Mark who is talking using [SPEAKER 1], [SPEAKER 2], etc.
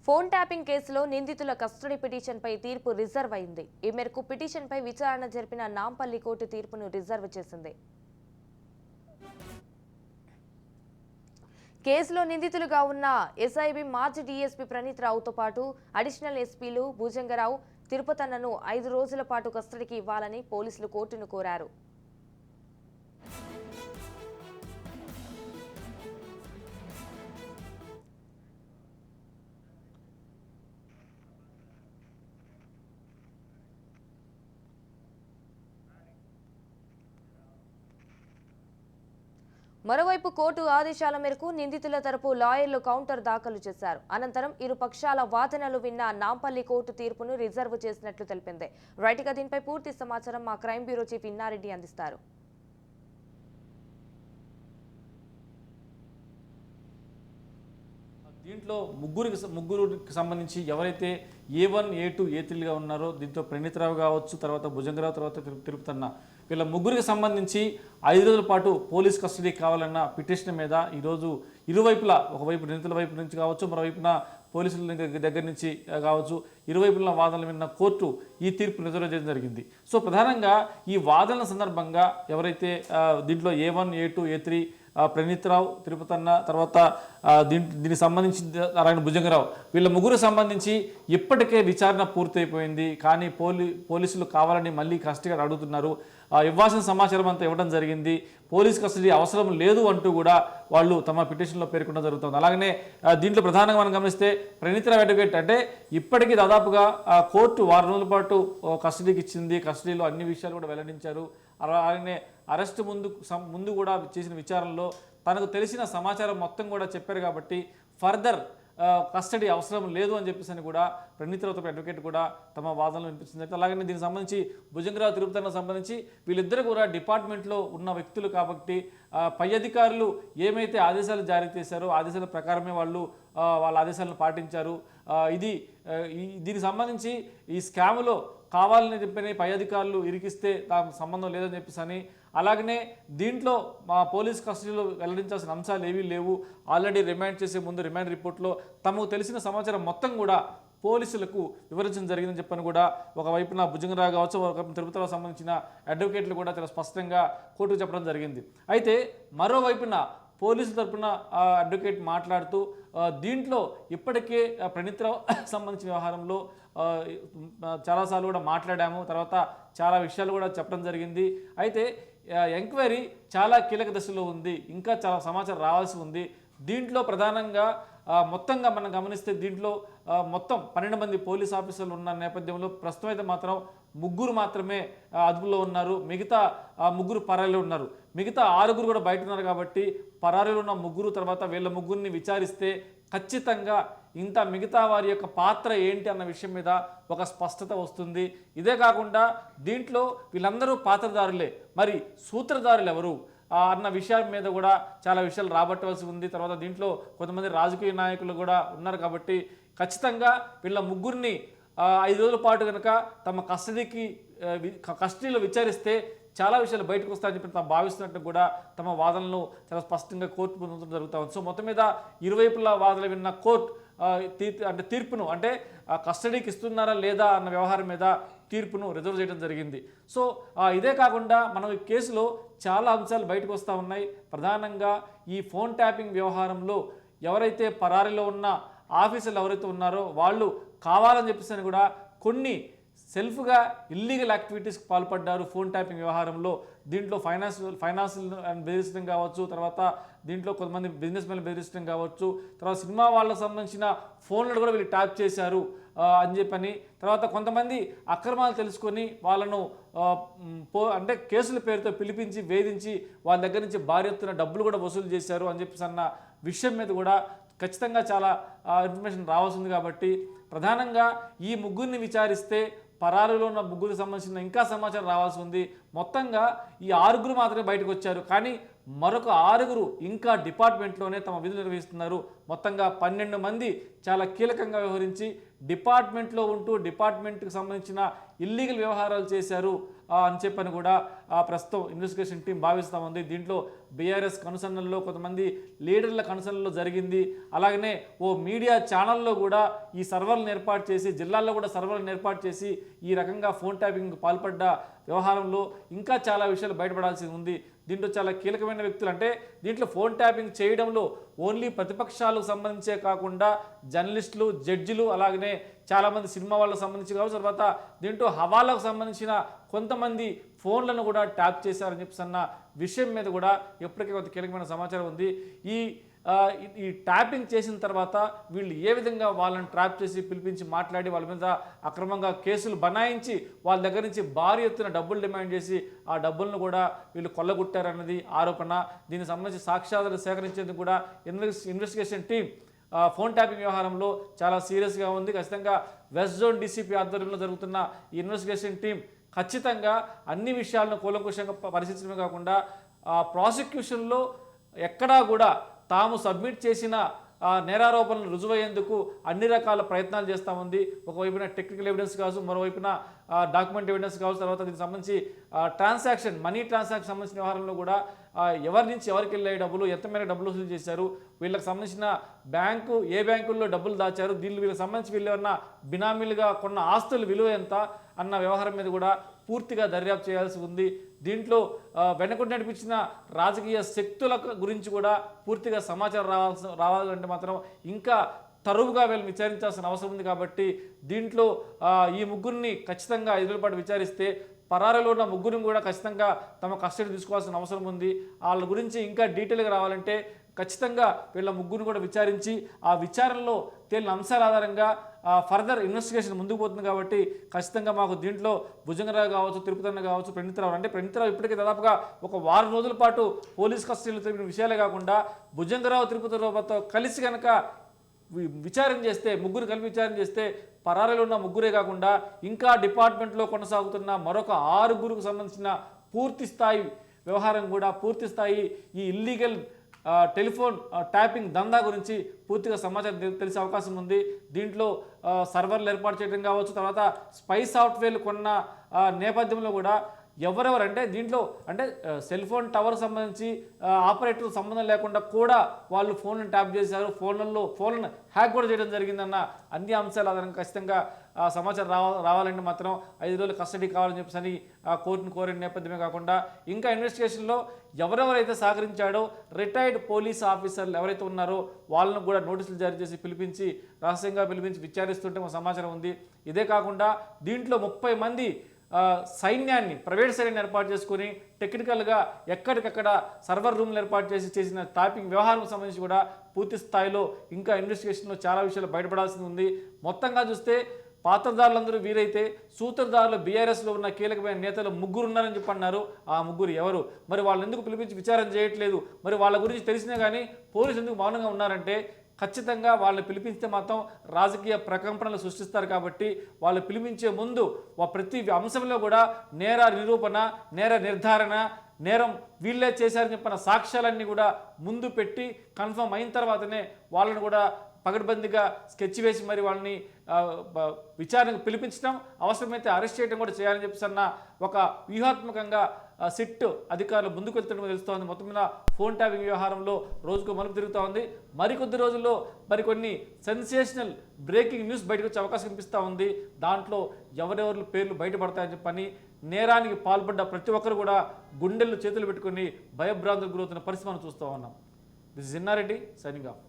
[SPEAKER 1] Phone tapping కేసులో నిందితుల custody పిటిషన్పై తీర్పు రిజర్వ్ అయింది. ఈ మేరకు పిటిషన్పై విచారణ జరిపిన నాంపల్లి కోర్టు తీర్పును రిజర్వ్ చేసింది. కేసులో నిందితులుగా ఉన్న ఎస్ఐబి మాజీ డీఎస్పీ ప్రణీత్ రావుతో పాటు అడిషనల్ ఎస్పీలు భుజంగరావు, తిరుపతన్నను 5 రోజుల పాటు కస్టడీకి ఇవ్వాలని పోలీసులు కోర్టును కోరారు. మరోవైపు కోర్టు ఆదేశాల మేరకు నిందితుల తరపు లాయర్లు కౌంటర్ దాఖలు చేశారు. అనంతరం ఇరు పక్షాల వాదనలు విన్న నాంపల్లి కోర్టు తీర్పును రిజర్వ్ చేసినట్లు తెలిపింది. రైట్గా దీనిపై పూర్తి సమాచారం మా క్రైమ్ బ్యూరో చీఫ్ ఇన్నారెడ్డి అందిస్తారు.
[SPEAKER 2] దీంట్లో ముగ్గురికి సంబంధించి ఎవరైతే A1, A2, A3గా ఉన్నారో దీంట్లో ప్రణీతరావు కావచ్చు, తర్వాత భుజంగరావు, తర్వాత తిరుపతన్న, వీళ్ళ ముగ్గురికి సంబంధించి 5 రోజుల పాటు పోలీస్ కస్టడీ కావాలన్న పిటిషన్ మీద ఈరోజు ఇరువైపులా, ఒకవైపు నిందితుల వైపు నుంచి కావచ్చు, మరోవైపున పోలీసుల దగ్గర నుంచి కావచ్చు, ఇరువైపుల వాదనలు విన్న కోర్టు ఈ తీర్పు రిజర్వ్ చేయడం జరిగింది. సో ప్రధానంగా ఈ వాదనల సందర్భంగా ఎవరైతే దీంట్లో A1, A2, A3 Praneeth Rao, Tirupathanna, తర్వాత దీనికి సంబంధించి నారాయణ భుజంగరావు, వీళ్ళ ముగ్గురు సంబంధించి ఇప్పటికే విచారణ పూర్తయిపోయింది. కానీ పోలీసులు కావాలని మళ్ళీ కస్టడీ అడుగుతున్నారు. ఇవ్వాల్సిన సమాచారం అంతా ఇవ్వడం జరిగింది. పోలీస్ కస్టడీ అవసరం లేదు అంటూ కూడా వాళ్ళు తమ పిటిషన్లో పేర్కొనడం జరుగుతుంది. అలాగనే దీంట్లో ప్రధానంగా మనం గమనిస్తే ప్రణీతరావు అడ్వకేట్ అంటే ఇప్పటికీ దాదాపుగా కోర్టు 6 రోజుల పాటు కస్టడీకి ఇచ్చింది. కస్టడీలో అన్ని విషయాలు కూడా వెల్లడించారు. అలాగనే అరెస్ట్ ముందు కూడా చేసిన విచారణలో తనకు తెలిసిన సమాచారం మొత్తం కూడా చెప్పారు. కాబట్టి ఫర్దర్ కస్టడీ అవసరం లేదు అని చెప్పేసి కూడా ప్రణీతరావుతో అడ్వకేట్ కూడా తమ వాదనలు వినిపిస్తుంది. అలాగనే దీనికి సంబంధించి భుజంగరావు, తిరుపతన్నకు సంబంధించి వీళ్ళిద్దరు కూడా డిపార్ట్మెంట్లో ఉన్న వ్యక్తులు కాబట్టి పై అధికారులు ఏమైతే ఆదేశాలు జారీ చేశారో ఆదేశాల ప్రకారమే వాళ్ళ ఆదేశాలను పాటించారు. దీనికి సంబంధించి ఈ స్కామ్లో కావాలని చెప్పని పై అధికారులు ఇరికిస్తే దానికి సంబంధం లేదని చెప్పేసి అని, అలాగనే దీంట్లో మా పోలీస్ కస్టడీలో వెల్లడించాల్సిన అంశాలు ఏవీ లేవు. ఆల్రెడీ రిమాండ్ చేసే ముందు రిమాండ్ రిపోర్ట్లో తమకు తెలిసిన సమాచారం మొత్తం కూడా పోలీసులకు వివరించడం జరిగిందని చెప్పని కూడా ఒకవైపున భుజంగరావు కావచ్చు, ఒకవైపు తిరుపతిలో సంబంధించిన అడ్వకేట్లు కూడా చాలా స్పష్టంగా కోర్టుకు చెప్పడం జరిగింది. అయితే మరోవైపున పోలీసుల తరపున అడ్వకేట్ మాట్లాడుతూ దీంట్లో ఇప్పటికే ప్రణీతరావు సంబంధించిన వ్యవహారంలో చాలాసార్లు కూడా మాట్లాడాము, తర్వాత చాలా విషయాలు కూడా చెప్పడం జరిగింది. అయితే ఎంక్వైరీ చాలా కీలక దశలో ఉంది, ఇంకా చాలా సమాచారం రావాల్సి ఉంది. దీంట్లో ప్రధానంగా మొత్తంగా మనం గమనిస్తే దీంట్లో మొత్తం 12 మంది పోలీస్ ఆఫీసర్లు ఉన్న నేపథ్యంలో ప్రస్తుతం అయితే మాత్రం 3 మాత్రమే అదుపులో ఉన్నారు. మిగతా 3 పరారీలో ఉన్నారు. మిగతా 6 కూడా బయట ఉన్నారు. కాబట్టి పరారీలో ఉన్న 3 తర్వాత వీళ్ళ 3ని విచారిస్తే ఖచ్చితంగా ఇంత మిగతా వారి యొక్క పాత్ర ఏంటి అన్న విషయం మీద ఒక స్పష్టత వస్తుంది. ఇదే కాకుండా దీంట్లో వీళ్ళందరూ పాత్రదారులే, మరి సూత్రధారులు ఎవరు అన్న విషయం మీద కూడా చాలా విషయాలు రాబట్టవలసి ఉంది. తర్వాత దీంట్లో కొంతమంది రాజకీయ నాయకులు కూడా ఉన్నారు. కాబట్టి ఖచ్చితంగా వీళ్ళ 3ని 5 రోజుల పాటు కనుక తమ కస్టడీలో విచారిస్తే చాలా విషయాలు బయటకు వస్తాయని చెప్పి తాము భావిస్తున్నట్టు కూడా తమ వాదనలు చాలా స్పష్టంగా కోర్టు ముందు జరుగుతూ ఉంది. సో మొత్తం మీద ఇరువైపుల వాదనలు విన్న కోర్టు తీర్పును అంటే కస్టడీకి ఇస్తున్నారా లేదా అన్న వ్యవహారం మీద తీర్పును రిజర్వ్ చేయడం జరిగింది. సో ఇదే కాకుండా మనం ఈ కేసులో చాలా అంశాలు బయటకు వస్తూ ఉన్నాయి. ప్రధానంగా ఈ ఫోన్ ట్యాపింగ్ వ్యవహారంలో ఎవరైతే పరారీలో ఉన్న ఆఫీసర్లు ఎవరైతే ఉన్నారో వాళ్ళు కావాలని చెప్పేసి కూడా కొన్ని సెల్ఫ్గా ఇల్లీగల్ యాక్టివిటీస్కి పాల్పడ్డారు ఫోన్ ట్యాపింగ్ వ్యవహారంలో. దీంట్లో ఫైనాన్షియల్ బెదిరించడం కావచ్చు, తర్వాత దీంట్లో కొంతమంది బిజినెస్ మెన్ బెదిరించడం కావచ్చు, తర్వాత సినిమా వాళ్ళకు సంబంధించిన ఫోన్లను కూడా వీళ్ళు ట్యాప్ చేశారు అని చెప్పని, తర్వాత కొంతమంది అక్రమాలు తెలుసుకొని వాళ్ళను అంటే కేసుల పేరుతో పిలిపించి వేధించి వాళ్ళ దగ్గర నుంచి భారీ ఎత్తున డబ్బులు కూడా వసూలు చేశారు అని చెప్పేసి అన్న విషయం మీద కూడా ఖచ్చితంగా చాలా ఇన్ఫర్మేషన్ రావాల్సింది. కాబట్టి ప్రధానంగా ఈ 3ని విచారిస్తే పరారీలో ఉన్న 3కి సంబంధించిన ఇంకా సమాచారం రావాల్సి ఉంది. మొత్తంగా ఈ 6 మాత్రమే బయటకు వచ్చారు. కానీ మరొక 6 ఇంకా డిపార్ట్మెంట్లోనే తమ విధులు నిర్వహిస్తున్నారు. మొత్తంగా 12 మంది చాలా కీలకంగా వ్యవహరించి డిపార్ట్మెంట్లో ఉంటూ డిపార్ట్మెంట్కి సంబంధించిన ఇల్లీగల్ వ్యవహారాలు చేశారు అని చెప్పని కూడా ప్రస్తుతం ఇన్వెస్టిగేషన్ టీం భావిస్తూ ఉంది. దీంట్లో బీఆర్ఎస్ కనుసన్నల్లో కొంతమంది లీడర్ల కనుసన్నల్లో జరిగింది. అలాగనే ఓ మీడియా ఛానల్లో కూడా ఈ సర్వర్లను ఏర్పాటు చేసి, జిల్లాల్లో కూడా సర్వర్లను ఏర్పాటు చేసి ఈ రకంగా ఫోన్ ట్యాపింగ్కి పాల్పడ్డ వ్యవహారంలో ఇంకా చాలా విషయాలు బయటపడాల్సి ఉంది. దీంట్లో చాలా కీలకమైన వ్యక్తులు, అంటే దీంట్లో ఫోన్ ట్యాపింగ్ చేయడంలో ఓన్లీ ప్రతిపక్షాలకు సంబంధించే కాకుండా జర్నలిస్టులు, జడ్జిలు, అలాగనే చాలామంది సినిమా వాళ్ళకు సంబంధించి కావచ్చు, తర్వాత దీంట్లో హవాలకు సంబంధించిన కొంతమంది ఫోన్లను కూడా ట్యాప్ చేశారని చెప్పేసి అన్న విషయం మీద కూడా ఎప్పటికీ కొంత కీలకమైన సమాచారం ఉంది. ఈ ట్యాపింగ్ చేసిన తర్వాత వీళ్ళు ఏ విధంగా వాళ్ళని ట్రాప్ చేసి పిలిపించి మాట్లాడి వాళ్ళ మీద అక్రమంగా కేసులు బనాయించి వాళ్ళ దగ్గర నుంచి భారీ ఎత్తున డబ్బులు డిమాండ్ చేసి ఆ డబ్బులను కూడా వీళ్ళు కొల్లగొట్టారన్నది ఆరోపణ. దీనికి సంబంధించి సాక్ష్యాధారాలు సేకరించేందుకు కూడా ఇన్వెస్టిగేషన్ టీం ఫోన్ ట్యాపింగ్ వ్యవహారంలో చాలా సీరియస్గా ఉంది. ఖచ్చితంగా వెస్ట్ జోన్ డీసీపీ ఆధ్వర్యంలో జరుగుతున్న ఈ ఇన్వెస్టిగేషన్ టీం ఖచ్చితంగా అన్ని విషయాలను కూలంకుషంగా పరిశీలించడమే కాకుండా ప్రాసిక్యూషన్లో ఎక్కడా కూడా తాము సబ్మిట్ చేసిన నేరారోపణలు రుజువయ్యేందుకు అన్ని రకాల ప్రయత్నాలు చేస్తూ ఉంది. ఒకవైపున టెక్నికల్ ఎవిడెన్స్ కావచ్చు, మరోవైపున డాక్యుమెంట్ ఎవిడెన్స్ కావచ్చు, తర్వాత దీనికి సంబంధించి మనీ ట్రాన్సాక్షన్ సంబంధించిన వ్యవహారంలో కూడా ఎవరి నుంచి ఎవరికి వెళ్ళాయి డబ్బులు, ఎంత మేర డబ్బులు వసూలు చేశారు, వీళ్ళకి సంబంధించిన ఏ బ్యాంకుల్లో డబ్బులు దాచారు, వీళ్ళకి సంబంధించి వీళ్ళు ఏమన్నా బినామీలుగా కొన్న ఆస్తుల విలువ ఎంత అన్న వ్యవహారం మీద కూడా పూర్తిగా దర్యాప్తు చేయాల్సి ఉంది. దీంట్లో వెనక నడిపించిన రాజకీయ శక్తుల గురించి కూడా పూర్తిగా సమాచారం రావాలంటే మాత్రం ఇంకా తరువుగా వీళ్ళని విచారించాల్సిన అవసరం ఉంది. కాబట్టి దీంట్లో ఈ ముగ్గురిని ఖచ్చితంగా 5 రోజుల పాటు విచారిస్తే పరారీలో ఉన్న ముగ్గురిని కూడా ఖచ్చితంగా తమ కస్టడీ తీసుకోవాల్సిన అవసరం ఉంది. వాళ్ళ గురించి ఇంకా డీటెయిల్గా రావాలంటే ఖచ్చితంగా వీళ్ళ ముగ్గురిని కూడా విచారించి ఆ విచారణలో తేలిన అంశాల ఆధారంగా ఫర్దర్ ఇన్వెస్టిగేషన్ ముందుకు పోతుంది. కాబట్టి ఖచ్చితంగా మాకు దీంట్లో భుజంగరావు కావచ్చు, తిరుపతి కావచ్చు, ప్రణీతరావు ఇప్పటికీ దాదాపుగా ఒక వారం రోజుల పాటు పోలీస్ కస్టడీలో తిరిగిన విషయాలే కాకుండా భుజంగరావు, తిరుపతిరావుతో కలిసి కనుక విచారణ చేస్తే, ముగ్గురు కలిపి విచారణ చేస్తే పరారీలో ఉన్న ముగ్గురే కాకుండా ఇంకా డిపార్ట్మెంట్లో కొనసాగుతున్న మరొక 6గురికి సంబంధించిన పూర్తి స్థాయి వ్యవహారం కూడా, పూర్తి స్థాయి ఈ ఇల్లీగల్ టెలిఫోన్ ట్యాపింగ్ దందా గురించి పూర్తిగా సమాచారం తెలిసే అవకాశం ఉంది. దీంట్లో సర్వర్లు ఏర్పాటు చేయడం కావచ్చు, తర్వాత స్పై సాఫ్ట్వేర్లు కొన్న నేపథ్యంలో కూడా ఎవరెవరంటే దీంట్లో సెల్ ఫోన్ టవర్ సంబంధించి ఆపరేటర్ సంబంధం లేకుండా కూడా వాళ్ళు ఫోన్లను ట్యాప్ చేశారు, ఫోన్లను హ్యాక్ కూడా చేయడం జరిగిందన్న అన్ని అంశాల ఆధారంగా ఖచ్చితంగా సమాచారం రావాలంటే మాత్రం 5 రోజులు కస్టడీ కావాలని చెప్పేసి కోర్టును కోరిన నేపథ్యమే కాకుండా ఇంకా ఇన్వెస్టిగేషన్లో ఎవరెవరైతే సహకరించాడో రిటైర్డ్ పోలీస్ ఆఫీసర్లు ఎవరైతే ఉన్నారో వాళ్ళను కూడా నోటీసులు జారీ చేసి రహస్యంగా పిలిపించి విచారిస్తుంటే ఒక సమాచారం ఉంది. ఇదే కాకుండా దీంట్లో 30 మంది సైన్యాన్ని, ప్రైవేట్ సైన్యాన్ని ఏర్పాటు చేసుకొని టెక్నికల్గా ఎక్కడికక్కడ సర్వర్ రూమ్లు ఏర్పాటు చేసిన ట్యాపింగ్ వ్యవహారం సంబంధించి కూడా పూర్తి స్థాయిలో ఇంకా ఇన్వెస్టిగేషన్లో చాలా విషయాలు బయటపడాల్సి ఉంది. మొత్తంగా చూస్తే పాత్రదారులందరూ వీరైతే సూత్రధారులు బీఆర్ఎస్లో ఉన్న కీలకమైన నేతలు 3 ఉన్నారని చెప్పి అన్నారు. ఆ 3 ఎవరు, మరి వాళ్ళని ఎందుకు పిలిపించి విచారణ చేయట్లేదు, మరి వాళ్ళ గురించి తెలిసినా కానీ పోలీసులు ఎందుకు మౌనంగా ఉన్నారంటే ఖచ్చితంగా వాళ్ళని పిలిపిస్తే మాత్రం రాజకీయ ప్రకంపనలు సృష్టిస్తారు. కాబట్టి వాళ్ళు పిలిపించే ముందు ప్రతి అంశంలో కూడా నేర నిరూపణ, నేర నిర్ధారణ, నేరం వీళ్ళే చేశారని చెప్పిన సాక్ష్యాలన్నీ కూడా ముందు పెట్టి కన్ఫర్మ్ అయిన తర్వాతనే వాళ్ళని కూడా పగడ్బందీగా స్కెచ్ వేసి మరి వాళ్ళని విచారణకు పిలిపించడం, అవసరమైతే అరెస్ట్ చేయడం కూడా చేయాలని చెప్పేసి అన్న ఒక వ్యూహాత్మకంగా సిట్ అధికారులు ముందుకు వెళ్తున్నట్టు తెలుస్తోంది. మొత్తం మీద ఫోన్ ట్యాపింగ్ వ్యవహారంలో రోజుకు మలుపు తిరుగుతూ ఉంది. మరికొద్ది రోజుల్లో మరికొన్ని సెన్సేషనల్ బ్రేకింగ్ న్యూస్ బయటకు వచ్చే అవకాశం కనిపిస్తూ ఉంది. దాంట్లో ఎవరెవరి పేర్లు బయటపడతాయని చెప్పని నేరానికి పాల్పడ్డ ప్రతి ఒక్కరు కూడా గుండెల్లో చేతులు పెట్టుకుని భయభ్రాంతులకు గురవుతున్న పరిస్థితి మనం చూస్తూ ఉన్నాం. This is Inna Reddy signing off.